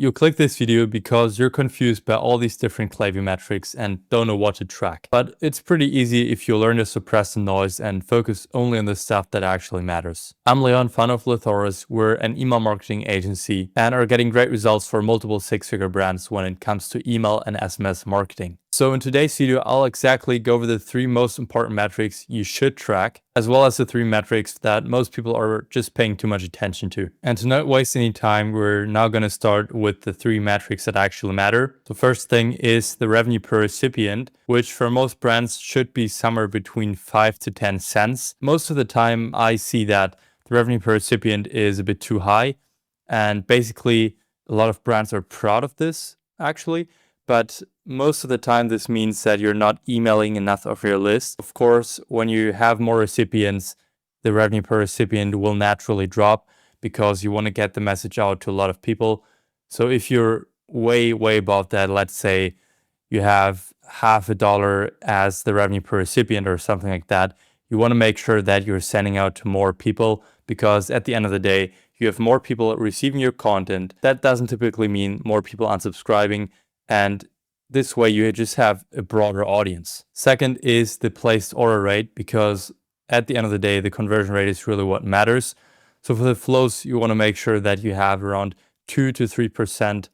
You click this video because you're confused by all these different Klaviyo metrics and don't know what to track. But it's pretty easy if you learn to suppress the noise and focus only on the stuff that actually matters. I'm Leon, founder of Lithoris. We're an email marketing agency and are getting great results for multiple six-figure brands when it comes to email and SMS marketing. So in today's video, I'll exactly go over the 3 most important metrics you should track, as well as the 3 metrics that most people are just paying too much attention to. And to not waste any time, we're now going to start with the 3 metrics that actually matter. The first thing is the revenue per recipient, which for most brands should be somewhere between 5 to 10 cents. Most of the time I see that the revenue per recipient is a bit too high. And basically a lot of brands are proud of this actually. But most of the time, this means that you're not emailing enough of your list. Of course, when you have more recipients, the revenue per recipient will naturally drop because you want to get the message out to a lot of people. So if you're way above that, let's say you have $0.50 as the revenue per recipient or something like that, you want to make sure that you're sending out to more people, because at the end of the day, you have more people receiving your content. That doesn't typically mean more people unsubscribing. And this way you just have a broader audience. Second is the placed order rate, because at the end of the day, the conversion rate is really what matters. So for the flows, you want to make sure that you have around 2 to 3%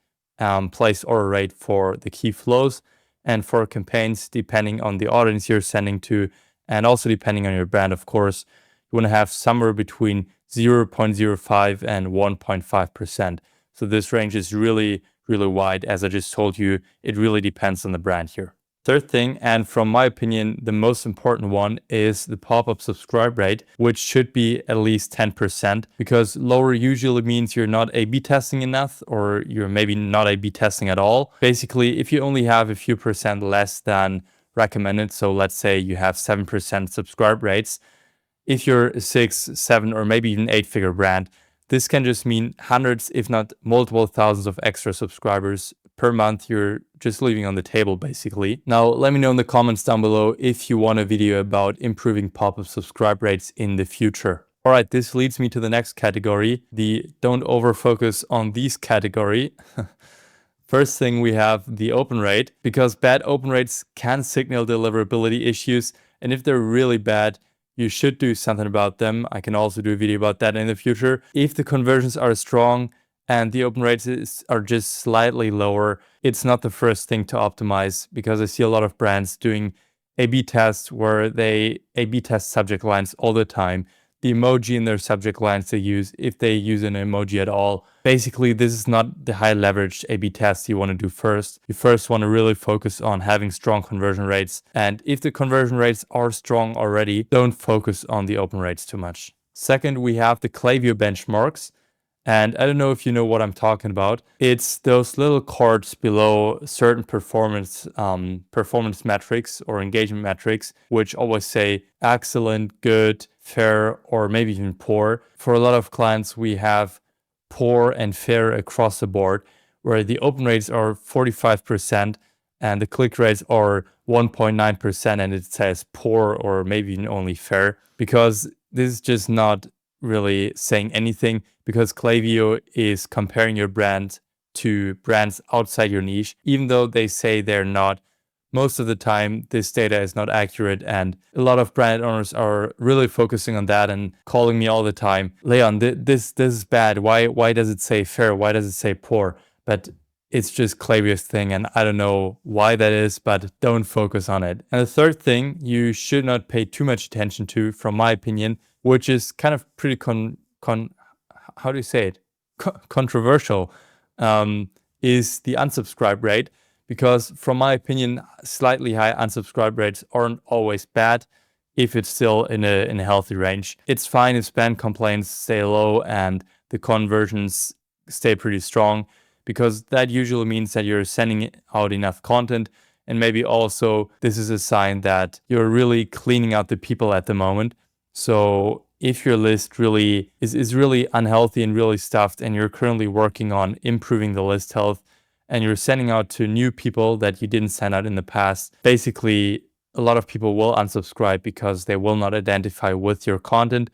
placed order rate for the key flows. And for campaigns, depending on the audience you're sending to, and also depending on your brand, of course, you want to have somewhere between 0.05 and 1.5%. So this range is really wide. As I just told you, it really depends on the brand here. Third thing, and from my opinion, the most important one, is the pop-up subscribe rate, which should be at least 10%, because lower usually means you're not A/B testing enough, or you're maybe not A/B testing at all. Basically, if you only have a few percent less than recommended, so let's say you have 7% subscribe rates, if you're a 6, 7, or maybe even 8-figure brand, this can just mean hundreds, if not multiple thousands of extra subscribers per month you're just leaving on the table, basically. Now, let me know in the comments down below if you want a video about improving pop-up subscribe rates in the future. All right, this leads me to the next category, the don't over-focus on these category. First thing, we have the open rate, because bad open rates can signal deliverability issues. And if they're really bad, you should do something about them. I can also do a video about that in the future. If the conversions are strong and the open rates are just slightly lower, it's not the first thing to optimize, because I see a lot of brands doing A/B tests where they A/B test subject lines all the time. The emoji in their subject lines they use, if they use an emoji at all. Basically, this is not the high leverage A/B test you want to do first. You first want to really focus on having strong conversion rates. And if the conversion rates are strong already, don't focus on the open rates too much. Second, we have the Klaviyo benchmarks. And I don't know if you know what I'm talking about. It's those little cards below certain performance metrics or engagement metrics, which always say excellent, good, fair, or maybe even poor. For a lot of clients, we have poor and fair across the board, where the open rates are 45% and the click rates are 1.9%, and it says poor or maybe even only fair, because this is just not really saying anything, because Klaviyo is comparing your brand to brands outside your niche. Even though they say they're not, most of the time this data is not accurate, and a lot of brand owners are really focusing on that and calling me all the time, Leon, this is bad. Why does it say fair? Why does it say poor? But it's just Klaviyo's thing, and I don't know why that is, but don't focus on it. And the third thing you should not pay too much attention to, from my opinion, which is kind of pretty how do you say it? Controversial, is the unsubscribe rate. Because from my opinion, slightly high unsubscribe rates aren't always bad if it's still in a healthy range. It's fine if spam complaints stay low and the conversions stay pretty strong, because that usually means that you're sending out enough content. And maybe also this is a sign that you're really cleaning out the people at the moment. So if your list really is really unhealthy and really stuffed, and you're currently working on improving the list health, and you're sending out to new people that you didn't send out in the past, basically a lot of people will unsubscribe because they will not identify with your content.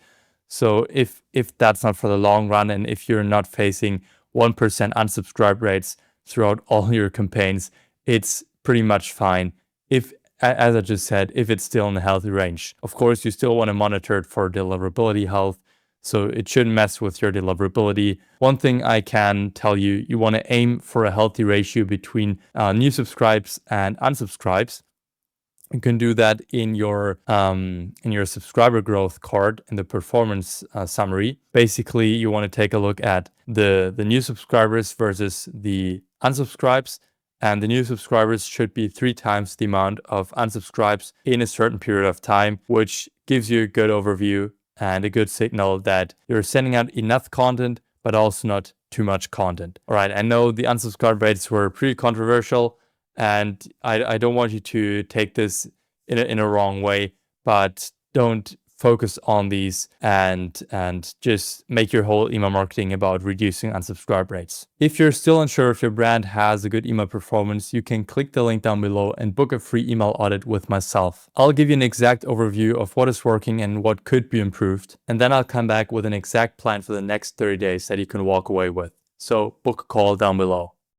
So if that's not for the long run, and if you're not facing 1% unsubscribe rates throughout all your campaigns, it's pretty much fine. If, as I just said, if it's still in a healthy range. Of course, you still want to monitor it for deliverability health, so it shouldn't mess with your deliverability. One thing I can tell you, you want to aim for a healthy ratio between new subscribes and unsubscribes. You can do that in your subscriber growth card in the performance summary. Basically, you want to take a look at the new subscribers versus the unsubscribes, and the new subscribers should be 3 times the amount of unsubscribes in a certain period of time, which gives you a good overview and a good signal that you're sending out enough content, but also not too much content. All right, I know the unsubscribe rates were pretty controversial, and I don't want you to take this in a wrong way, but don't focus on these and just make your whole email marketing about reducing unsubscribe rates. If you're still unsure if your brand has a good email performance, you can click the link down below and book a free email audit with myself. I'll give you an exact overview of what is working and what could be improved, and then I'll come back with an exact plan for the next 30 days that you can walk away with. So book a call down below.